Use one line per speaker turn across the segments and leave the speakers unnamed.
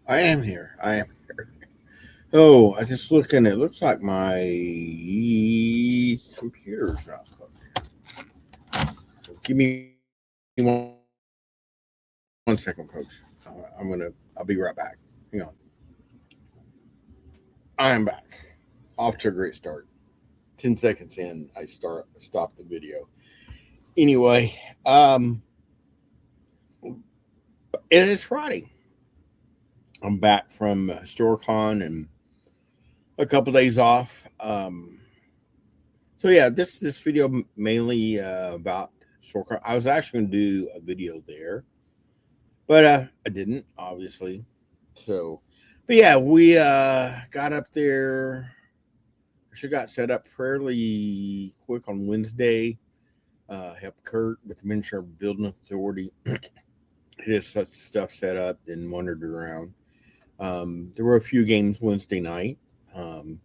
I am here. I am here. Oh, I just looking. It looks like my computer's not plugged in. Give me one second, folks. I'll be right back. Hang on. I am back. Off to a great start. 10 seconds in, I stop the video. Anyway, it is Friday. I'm back from Historicon and a couple days off. So yeah, this video mainly about Historicon. I was actually going to do a video there, but I didn't, obviously. So, but yeah, we got up there. She got set up fairly quick on Wednesday. Helped Kurt with the Miniature Building Authority. It is such stuff set up, then wandered around. There were a few games Wednesday night. Um,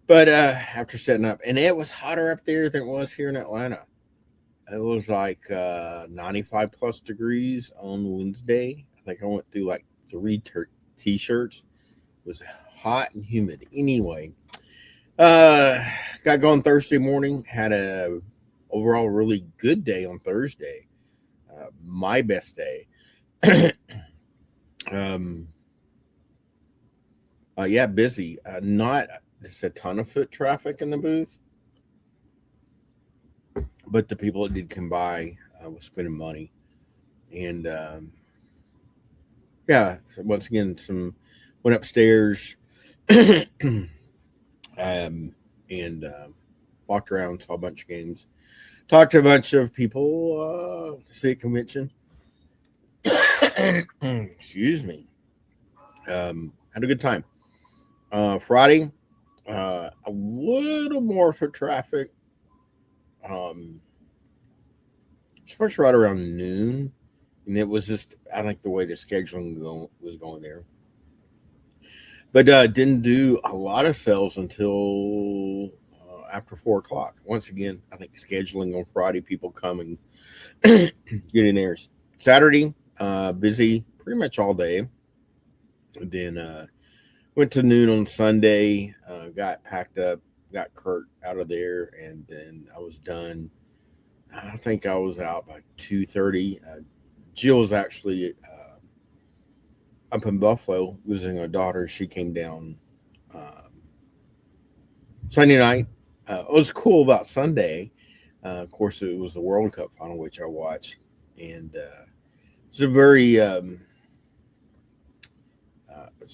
but after setting up, and it was hotter up there than it was here in Atlanta. It was like 95 plus degrees on Wednesday. I think I went through like three t-shirts. It was hot and humid. Anyway, uh, got going Thursday morning. Had a overall really good day on Thursday. My best day. um, yeah, busy. Not just a ton of foot traffic in the booth, but the people that did come by was spending money. And yeah, once again, some went upstairs and walked around, saw a bunch of games, talked to a bunch of people, see a convention. Excuse me. Had a good time. Friday, a little more for traffic. Um, Especially right around noon, and it was just I think the way the scheduling was going there. But didn't do a lot of sales until after 4 o'clock. Once again, I think scheduling on Friday, people come and get in theirs. Saturday, busy pretty much all day. Then went to noon on Sunday, got packed up, got Kurt out of there, and then I was done. I think I was out by 2:30. Jill was actually up in Buffalo visiting her daughter. She came down um, Sunday night. It was cool about Sunday. Of course, it was the World Cup final, which I watched, and it's a very it's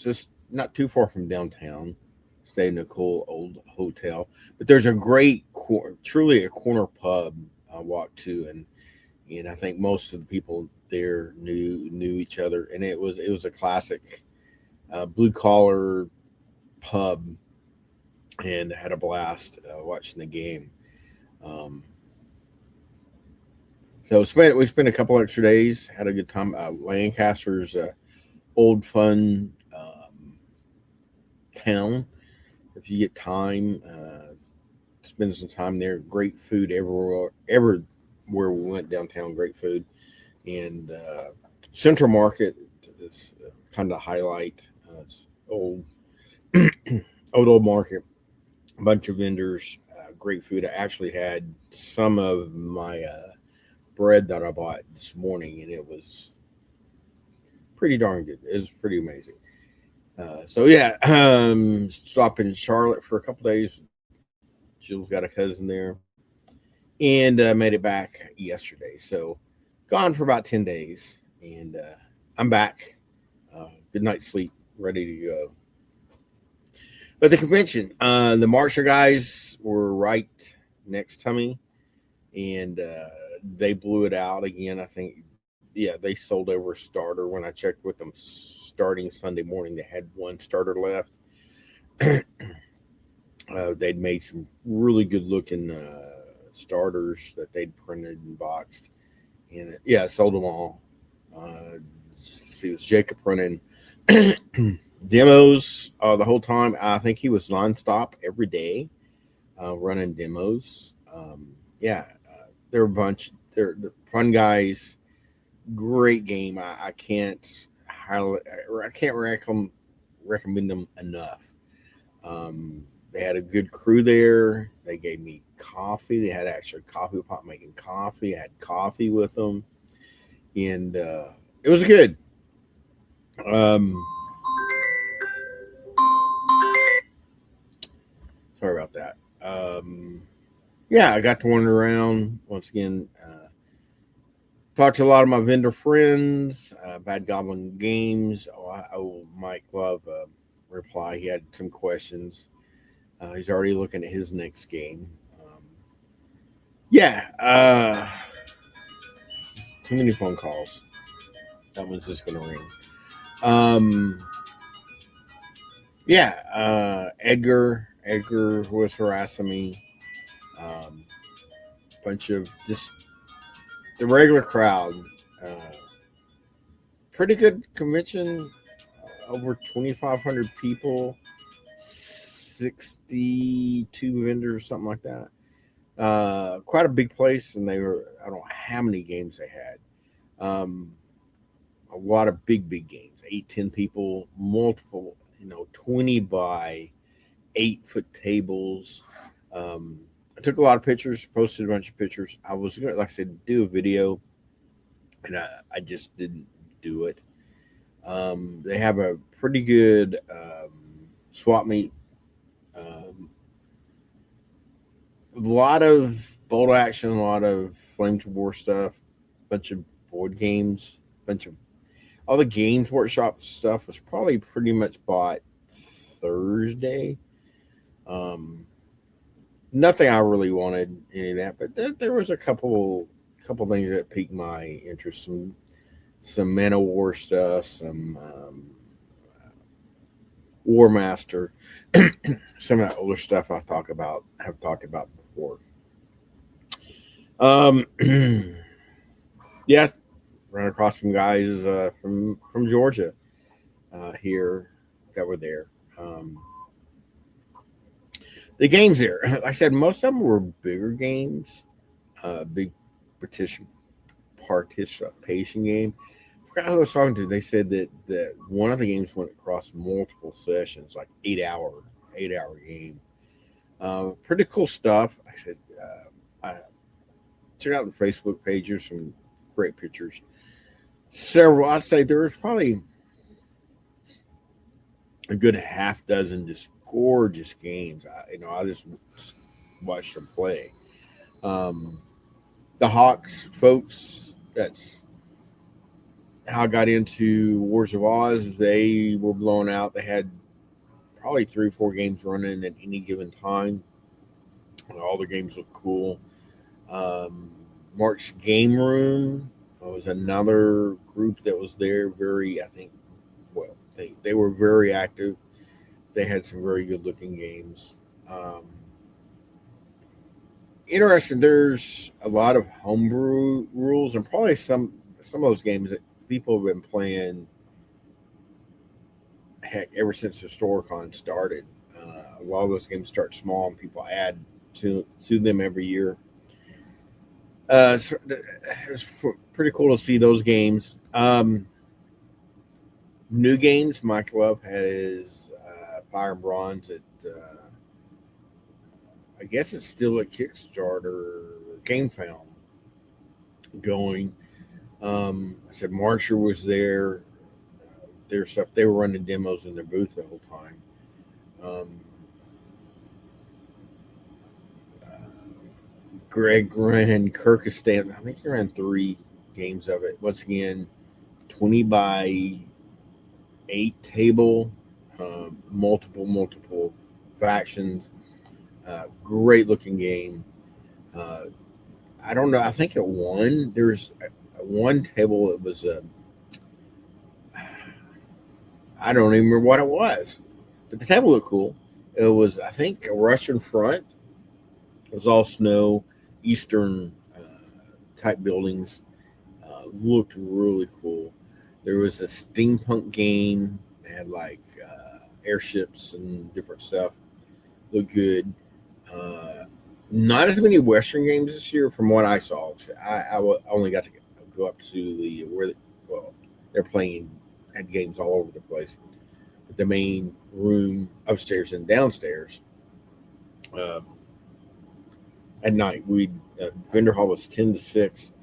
just not too far from downtown. Stayed in a cool old hotel, but there's a great, truly a corner pub I walked to, and I think most of the people there knew each other, and it was a classic blue collar pub, and had a blast watching the game. Um, so we spent a couple extra days, had a good time. Lancaster's old fun town. If you get time, spend some time there. Great food everywhere we went downtown. Great food, and Central Market is kind of highlight. It's old, old market, a bunch of vendors, great food. I actually had some of my bread that I bought this morning, and it was pretty darn good. It was pretty amazing. So yeah, stopped in Charlotte for a couple days. Jill's got a cousin there, and made it back yesterday. So gone for about 10 days, and I'm back. Good night's sleep, ready to go. But the convention, the Marshall guys were right next to me, and they blew it out again. I think, yeah, they sold over a starter. When I checked with them starting Sunday morning, they had one starter left. They'd made some really good looking starters that they'd printed and boxed, and yeah, sold them all. See, it was Jacob running demos the whole time. I think he was nonstop every day running demos. Yeah, they're a bunch. They're fun guys. Great game. I can't I can't recommend them enough. They had a good crew there. They gave me coffee. They had actually a coffee pot making coffee. I had coffee with them, and it was good. Um, Sorry about that. Yeah, I got to wander around once again. Talked to a lot of my vendor friends. Bad Goblin Games. Mike Love reply. He had some questions. He's already looking at his next game. Yeah. Too many phone calls. That one's just gonna ring. Um, yeah. Edgar was harassing me. Bunch of just the regular crowd. Uh, Pretty good convention. Over 2,500 people, 62 vendors, something like that. Quite a big place, and I don't know how many games they had. Um, a lot of big games, 8, 10 people, multiple, 20 by 8 foot tables. I took a lot of pictures, posted a bunch of pictures. I was going to, like I said, do a video, and I just didn't do it. They have a pretty good swap meet. A lot of bolt action, a lot of Flame to War stuff, bunch of board games, bunch of all the Games Workshop stuff was probably pretty much bought Thursday. Nothing I really wanted any of that, but there was a couple things that piqued my interest. Some Man of War stuff, some War Master, some of that older stuff have talked about before. Yeah, ran across some guys from Georgia here that were there. The games there, like I said, most of them were bigger games, big participation game. I forgot who I was talking to. They said that one of the games went across multiple sessions, like 8 hour game. Pretty cool stuff. I said, I check out the Facebook page. There's some great pictures. Several, I'd say there was probably a good half dozen just gorgeous games. I just watched them play. The Hawks folks, that's how I got into Wars of Oz. They were blown out. They had probably 3 or 4 games running at any given time. All the games look cool. Mark's Game Room was another group that was there. I think, well, they were very active. They had some very good looking games. Interesting. There's a lot of homebrew rules, and probably some of those games that people have been playing, heck, ever since Historicon started. A lot of those games start small, and people add to them every year. It's pretty cool to see those games. New games. Mike Love had his Fire and Bronze at. I guess it's still a Kickstarter game found going. I said Marsher was there. Their stuff. They were running demos in their booth the whole time. Um, Greg ran Kyrgyzstan. I think he ran 3 games of it. Once again, 20 by 8 table, multiple factions. Great looking game. Uh, I don't know. I think it won. There's one table that was I don't even remember what it was, but the table looked cool. It was, I think, a Russian front. It was all snow, eastern type buildings. Looked really cool. There was a steampunk game. They had like airships and different stuff. Looked good. Uh, Not as many Western games this year, from what I saw. So only got to go up to the well, they're playing had games all over the place. The main room upstairs and downstairs. Uh, at night, vendor hall was 10 to 6.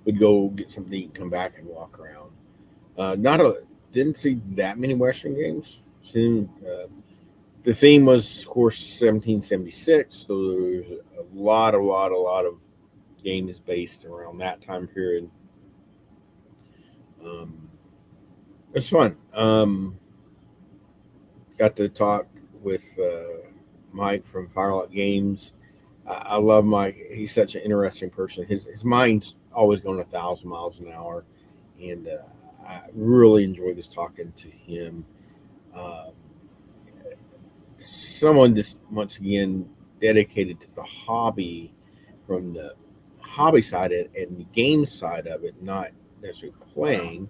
We'd go get something to eat, come back, and walk around. Not a Didn't see that many Western games. The theme was, of course, 1776, so there's a lot of games based around that time period. Um, it's fun. Got to talk with Mike from Firelight Games. I love Mike. He's such an interesting person. His mind's always going 1,000 miles an hour, and I really enjoy this talking to him. Uh, Someone just once again dedicated to the hobby from the hobby side and the game side of it, not necessarily playing.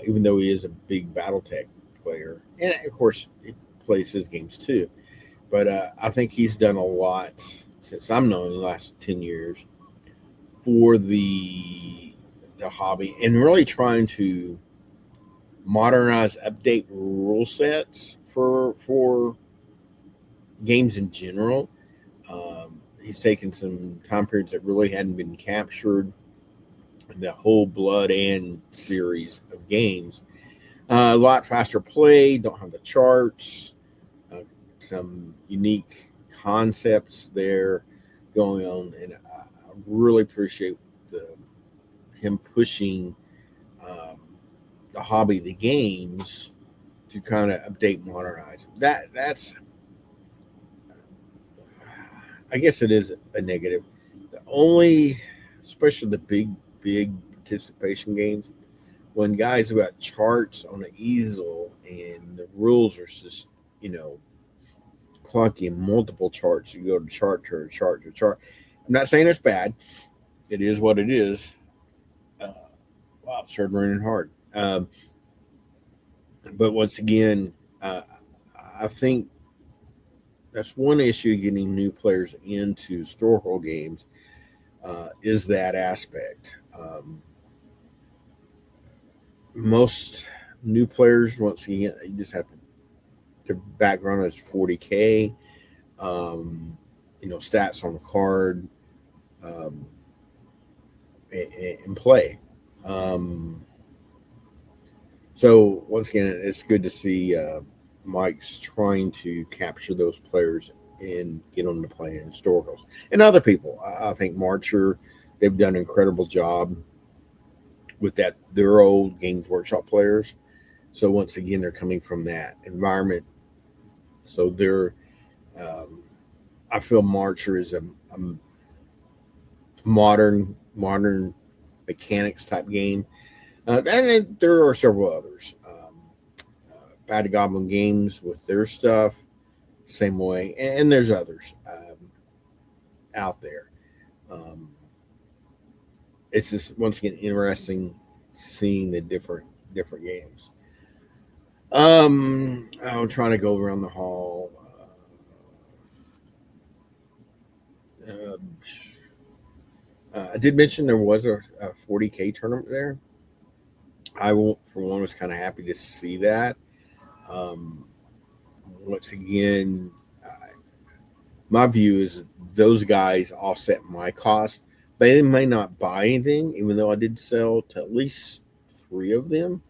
Even though he is a big BattleTech player, and of course he plays his games too. But I think he's done a lot since I'm known in the last 10 years for the hobby and really trying to modernize, update rule sets for games in general. He's taken some time periods that really hadn't been captured in the whole Blood and series of games. A lot faster play, don't have the charts, uh, some unique concepts there going on, and I really appreciate the him pushing um, the hobby, the games, to kind of update, modernize. That's I guess it is a negative. The only, especially the big participation games, when guys have got charts on an easel and the rules are just you know clunky and multiple charts. You go to chart to chart to chart. I'm not saying it's bad. It is what it is. Uh, wow, it started raining hard. But once again, uh, I think that's one issue getting new players into historical games is that aspect. Most new players, once again, you just have to. Their background is 40K. Um, stats on the card, um, and play. Um, so once again, it's good to see Mike's trying to capture those players and get them to play in historicals. And other people, I think Marcher, they've done an incredible job with that. Their old Games Workshop players. So once again, they're coming from that environment. So they're, um, I feel Marcher is a modern mechanics type game. And then there are several others. Bad Goblin Games with their stuff, same way, and there's others out there. Um, it's just once again interesting seeing the different games. I'm trying to go around the hall. Uh, I did mention there was a 40K tournament there. I won't, for one, was kind of happy to see that. Um, Once again, my view is those guys offset my cost. They may not buy anything, even though I did sell to at least three of them.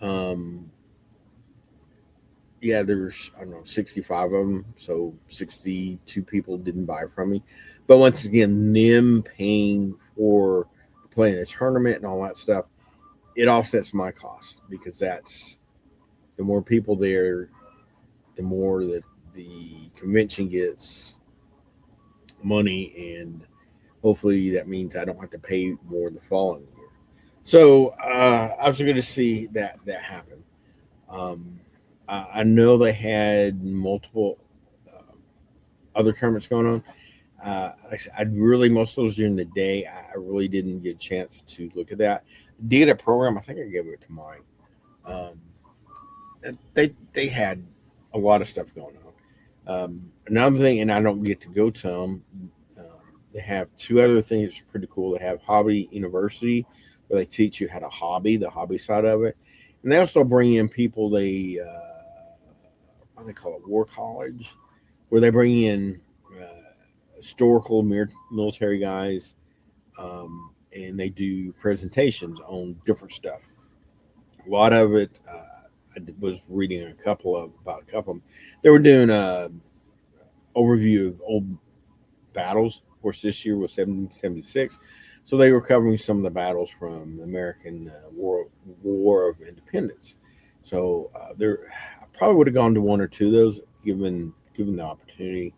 Um, yeah, there's I don't know 65 of them, so 62 people didn't buy from me. But once again, them paying for playing the tournament and all that stuff, it offsets my cost because that's the more people there, the more that the convention gets money, and hopefully that means I don't have to pay more the following year. So I was going to see that happen. Um, I know they had multiple other tournaments going on. I really most of those during the day. I really didn't get a chance to look at that. Did a program. I think I gave it to mine. Um, they had a lot of stuff going on. Another thing, and I don't get to go to them. They have two other things that are pretty cool. They have Hobby University, where they teach you how to hobby, the hobby side of it. And they also bring in people what do they call it, War College, where they bring in historical military guys, and they do presentations on different stuff. A lot of it, I was reading about a couple of them. They were doing a overview of old battles. Of course, this year was 1776, so they were covering some of the battles from the American War of Independence. So I probably would have gone to one or two of those given the opportunity.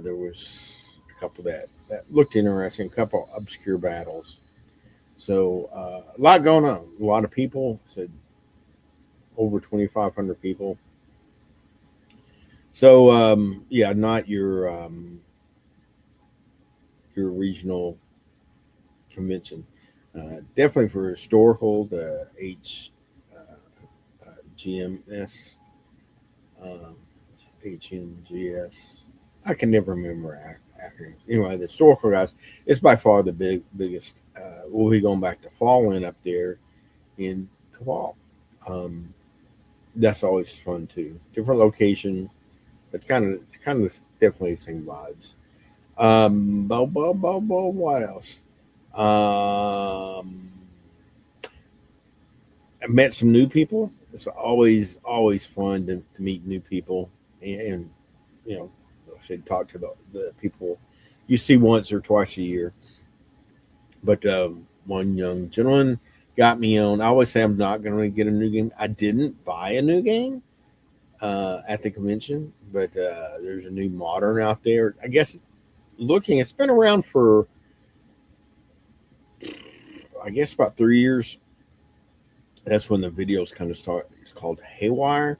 There was a couple that looked interesting, a couple obscure battles. So a lot going on, a lot of people. Said over 2,500 people. So yeah, not your regional convention. Definitely for historical, the HGMS, um, HNGS. I can never remember acronyms. Anyway, the historical guys, it's by far the biggest. We'll be going back to Fallen up there in the fall. Um, that's always fun too. Different location, but kind of definitely the same vibes. What else? Um, I met some new people. It's always fun to meet new people, and you know, like I said, talk to the people you see once or twice a year. But one young gentleman got me on. I always say I'm not going to get a new game. I didn't buy a new game at the convention, but there's a new modern out there. I guess it's been around for I guess about 3 years. That's when the videos kind of start. It's called Haywire.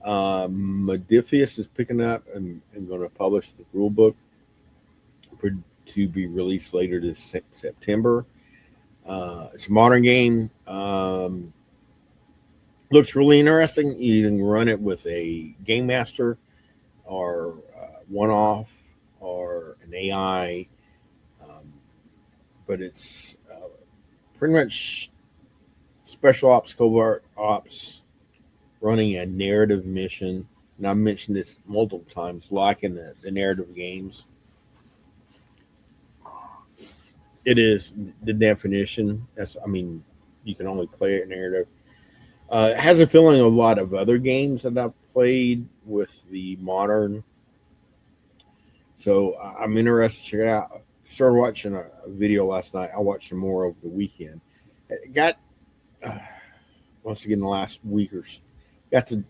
Modifius is picking up and going to publish the rule book to be released later this September. It's a modern game. Looks really interesting. You can run it with a game master or one off or an AI, um, but it's pretty much special ops, covert ops, running a narrative mission. And I've mentioned this multiple times, like in the narrative games. It is the definition. I mean, you can only play it narrative. It has a feeling of a lot of other games that I've played with the modern. So I'm interested to check it out. Started watching a video last night. I watched some more over the weekend. It got uh, once again the last week or so, got to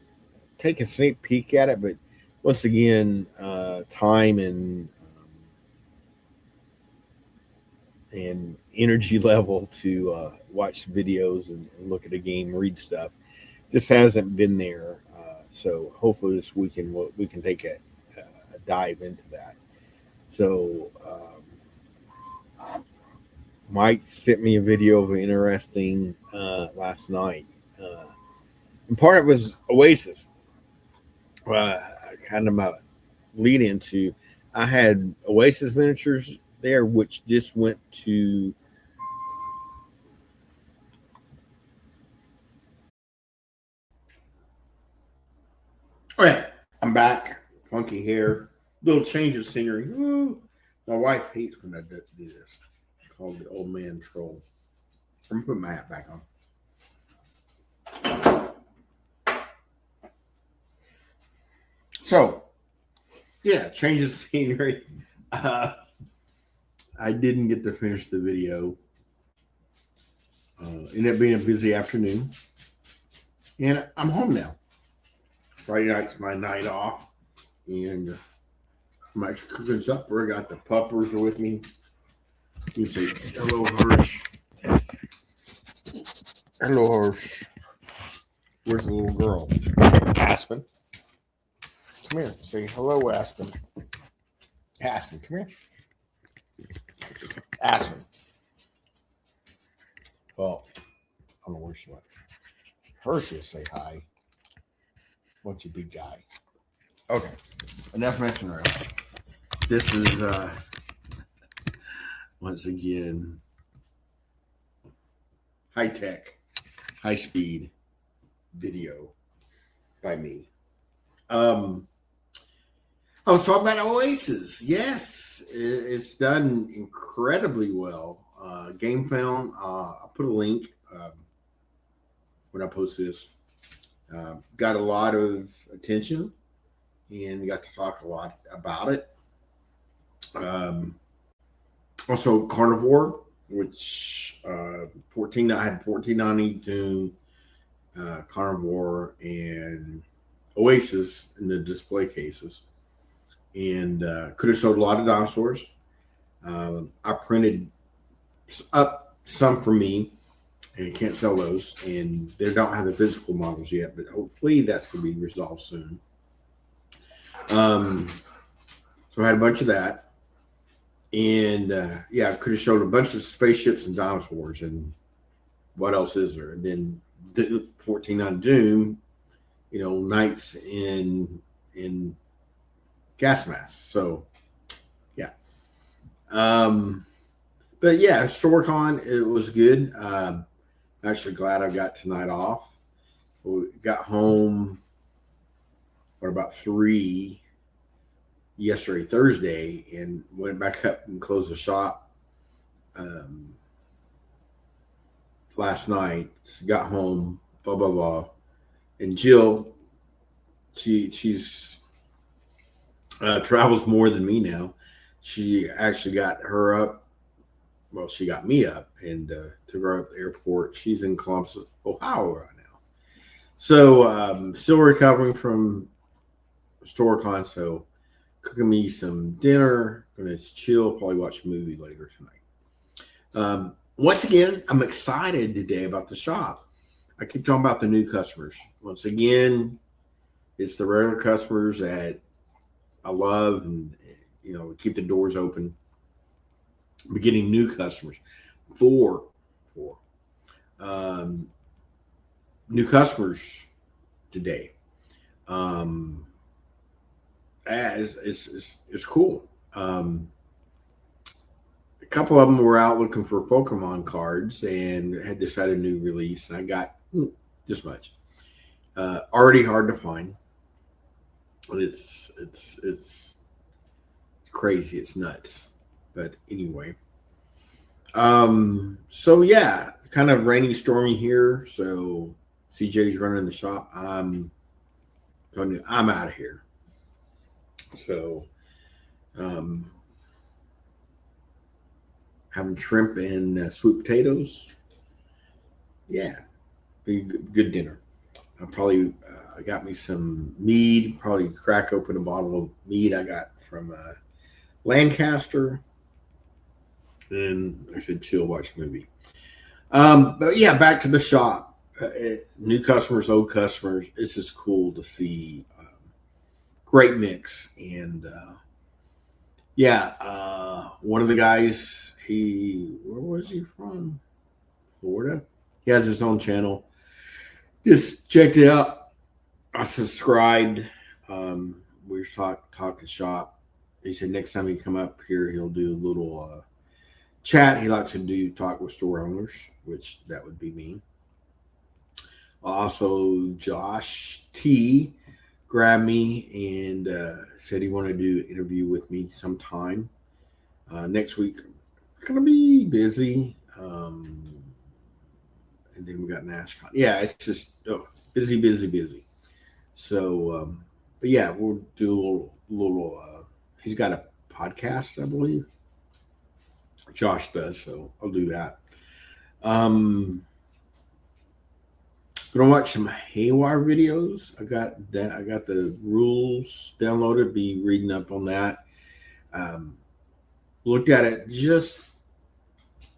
take a sneak peek at it, but once again, time and energy level to watch videos and look at a game, read stuff, just hasn't been there. So hopefully this weekend we can take a dive into that. So Mike sent me a video of interesting last night, and part of it was Oasis. Kind of my lead into. I had Oasis miniatures there, which just went to. Oh yeah, I'm back. Funky hair, little change of scenery. Woo. My wife hates when I do this. It's called the old man troll. I'm gonna put my hat back on. So yeah, change of scenery. Uh, I didn't get to finish the video. Ended up being a busy afternoon, and I'm home now. Friday night's my night off, and I'm actually cooking supper. I got the puppers with me. You say hello, Hirsch. Hello, Hirsch. Where's the little girl? Aspen. Come here. Say hello, Aspen. Aspen, come here. Aspen. Well, I don't know where she went. Hershey, say hi. What's your big guy? Okay. Enough messing around. This is once again high tech, high speed. video by me. I was talking about Oasis. Yes, it's done incredibly well. Game Found, I'll put a link when I post this. Got a lot of attention and got to talk a lot about it. Um, Also, Carnivore, which 14. I had 1490 Doom, Carnivore, and Oasis in the display cases, and could have sold a lot of dinosaurs. I printed up some for me, and can't sell those, and they don't have the physical models yet, but hopefully that's going to be resolved soon. So I had a bunch of that. And yeah, I could have showed a bunch of spaceships and dinosaurs, and what else is there? And then the 14 on Doom, knights in gas masks. So yeah, but yeah, Historicon, it was good. I'm actually glad I got tonight off. We got home about 3 yesterday, Thursday, and went back up and closed the shop last night. Got home, blah blah blah, and Jill, she's travels more than me now. She actually got her up. Well, she got me up and took her up to the airport. She's in Columbus, Ohio right now. So still recovering from Historicon. So cooking me some dinner. Gonna chill. Probably watch a movie later tonight. Once again, I'm excited today about the shop. I keep talking about the new customers. Once again, it's the regular customers that I love, and keep the doors open. We're getting new customers. Four new customers today. It's cool. A couple of them were out looking for Pokemon cards and had decided a new release, and I got this much. Already hard to find. It's crazy. It's nuts. But anyway, so yeah, kind of rainy, stormy here. So CJ's running the shop. I'm out of here. So, having shrimp and sweet potatoes. Yeah, be good dinner. I got me some mead. Probably crack open a bottle of mead I got from Lancaster. And like I said, chill, watch a movie. But yeah, back to the shop. New customers, old customers. It's just cool to see. Great mix. And one of the guys, where was he from? Florida. He has his own channel. Just checked it out. I subscribed. We were talking shop. He said next time he come up here, he'll do a little chat. He likes to talk with store owners, which that would be me. Also, Josh T grabbed me and said he wanted to do an interview with me sometime next week. Gonna be busy. And then we got NashCon. Yeah, it's just busy. So, but yeah, we'll do a little. He's got a podcast, I believe. Josh does, so I'll do that. Gonna watch some Haywire videos. I got that. I got the rules downloaded. Be reading up on that. Looked at it just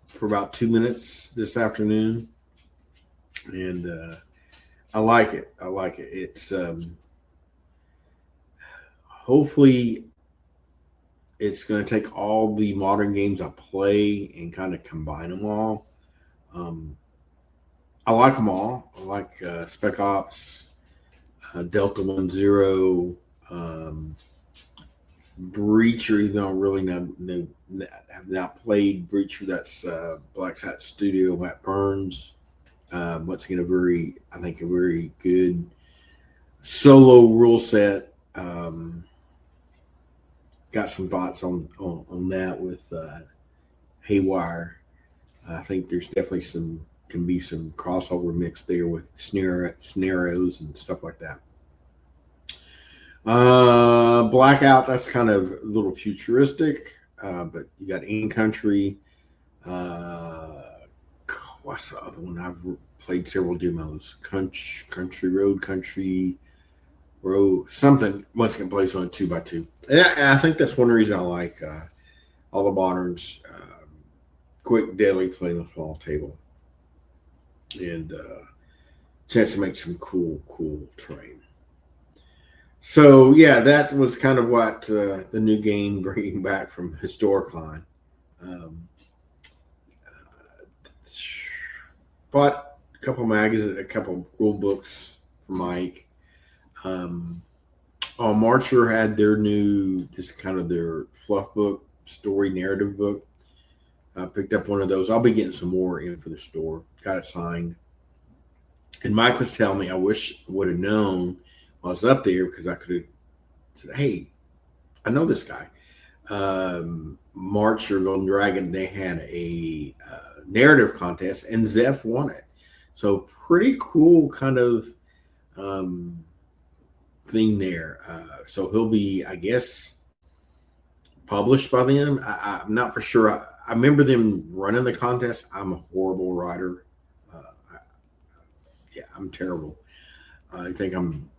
for about 2 minutes this afternoon, and I like it. It's hopefully it's going to take all the modern games I play and kind of combine them all. I like them all. I like Spec Ops, Delta 1-0, Breacher, even though I really have not played Breacher. That's Black Hat Studio, Matt Burns. Once again, I think a very good solo rule set. Got some thoughts on that with Haywire. I think there's definitely can be some crossover mix there with scenarios and stuff like that. Blackout, that's kind of a little futuristic, but you got In Country. What's the other one? I've played several demos. Country Road, something. Once again, plays on 2x2. And I think that's one reason I like all the moderns. Quick, deadly, play on a small table, and chance to make some cool terrain. So yeah, that was kind of what the new game bringing back from Historicon. Bought a couple magazines, a couple rule books for Mike. Marcher had their new, just kind of their fluff book, story narrative book. I picked up one of those. I'll be getting some more in for the store. Got it signed. And Mike was telling me, I wish I would have known while I was up there, because I could have said, hey, I know this guy. March or Golden Dragon, they had a narrative contest, and Zeph won it. So pretty cool kind of thing there. So he'll be, I guess, published by them. I'm not for sure. I remember them running the contest. I'm a horrible writer. I'm terrible. I think I'm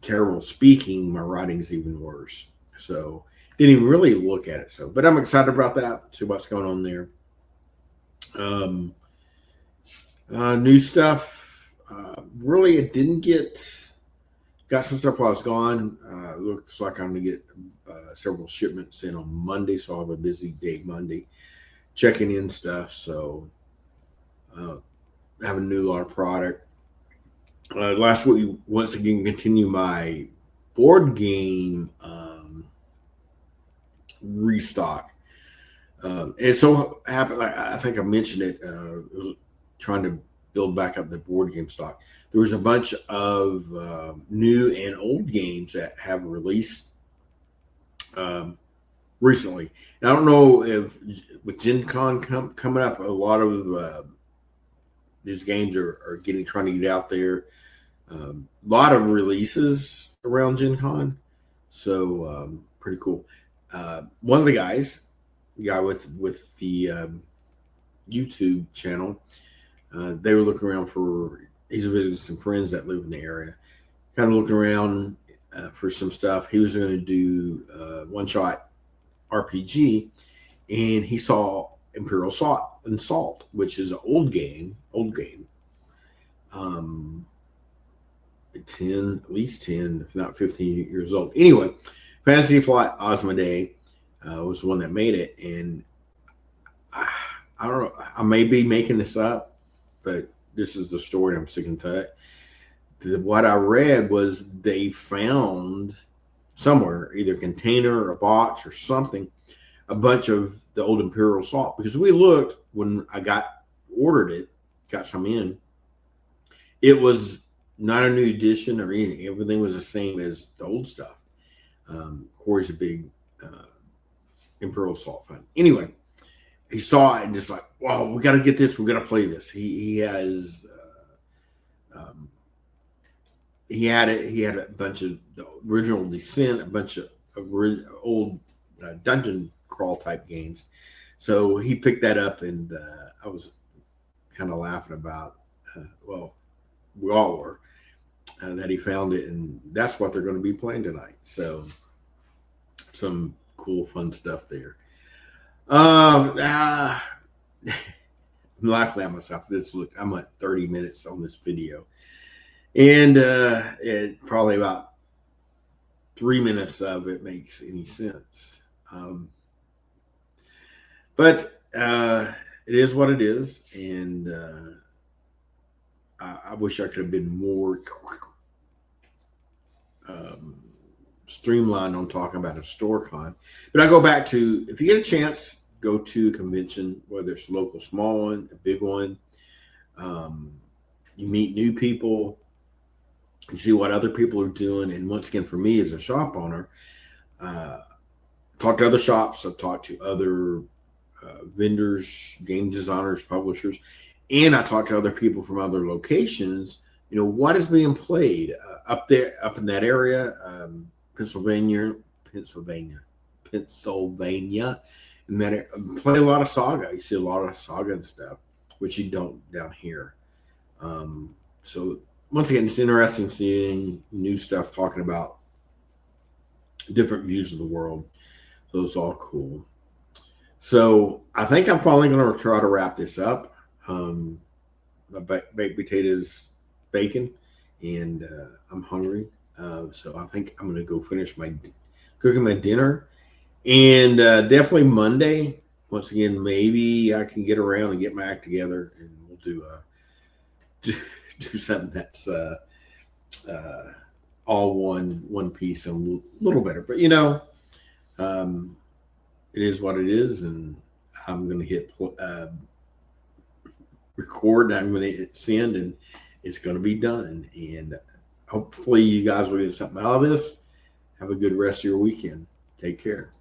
terrible speaking. My writing's even worse. So didn't even really look at it. So, but I'm excited about that. See what's going on there. New stuff. Really, it didn't got some stuff while I was gone. Looks like I'm gonna get several shipments in on Monday, so I'll have a busy day Monday, checking in stuff. So have a new lot of product. Last week, once again, continue my board game restock. And so happened, I think I mentioned it, trying to build back up the board game stock. There was a bunch of new and old games that have released recently. And I don't know if with Gen Con coming up, a lot of these games are trying to get out there. A lot of releases around Gen Con. So pretty cool. One of the guys, guy with the YouTube channel, they were looking around for, he's visiting some friends that live in the area, kind of looking around for some stuff. He was going to do one-shot RPG, and he saw Imperial Salt, which is an old game, 10, at least 10, if not 15 years old. Anyway, Fantasy Flight Osmodee was the one that made it, and I don't know, I may be making this up, but this is the story. I'm sticking to it. What I read was they found somewhere, either a container or a box or something, a bunch of the old Imperial Salt, because we looked when I ordered it, got some in. It was not a new edition or anything. Everything was the same as the old stuff. Corey's a big Imperial Salt fan. Anyway, he saw it and just like, wow, we got to get this. We got to play this. He has, he had it. He had a bunch of the original Descent, a bunch of old dungeon crawl type games. So he picked that up, and I was kind of laughing about, well, we all were, that he found it, and that's what they're going to be playing tonight. So some cool, fun stuff there. I'm laughing at myself. I'm at 30 minutes on this video, and it probably about 3 minutes of it makes any sense. But it is what it is, and I wish I could have been more streamlined on talking about Historicon. But I go back to, if you get a chance, go to a convention, whether it's a local small one, a big one. You meet new people, you see what other people are doing. And once again, for me as a shop owner, uh, talk to other shops. I've talked to other vendors, game designers, publishers, and I talk to other people from other locations. What is being played up there, up in that area, Pennsylvania, Pennsylvania, Pennsylvania, and that play a lot of Saga. You see a lot of Saga and stuff, which you don't down here. So once again, it's interesting seeing new stuff, talking about different views of the world. So it's all cool. So I think I'm finally going to try to wrap this up. My baked potatoes, bacon, and I'm hungry. So I think I'm going to go finish my cooking my dinner. And definitely Monday. Once again, maybe I can get around and get my act together, and we'll do do something that's all one piece and a little better. But it is what it is, and I'm going to hit record, and I'm going to hit send, and it's going to be done. And hopefully you guys will get something out of this. Have a good rest of your weekend. Take care.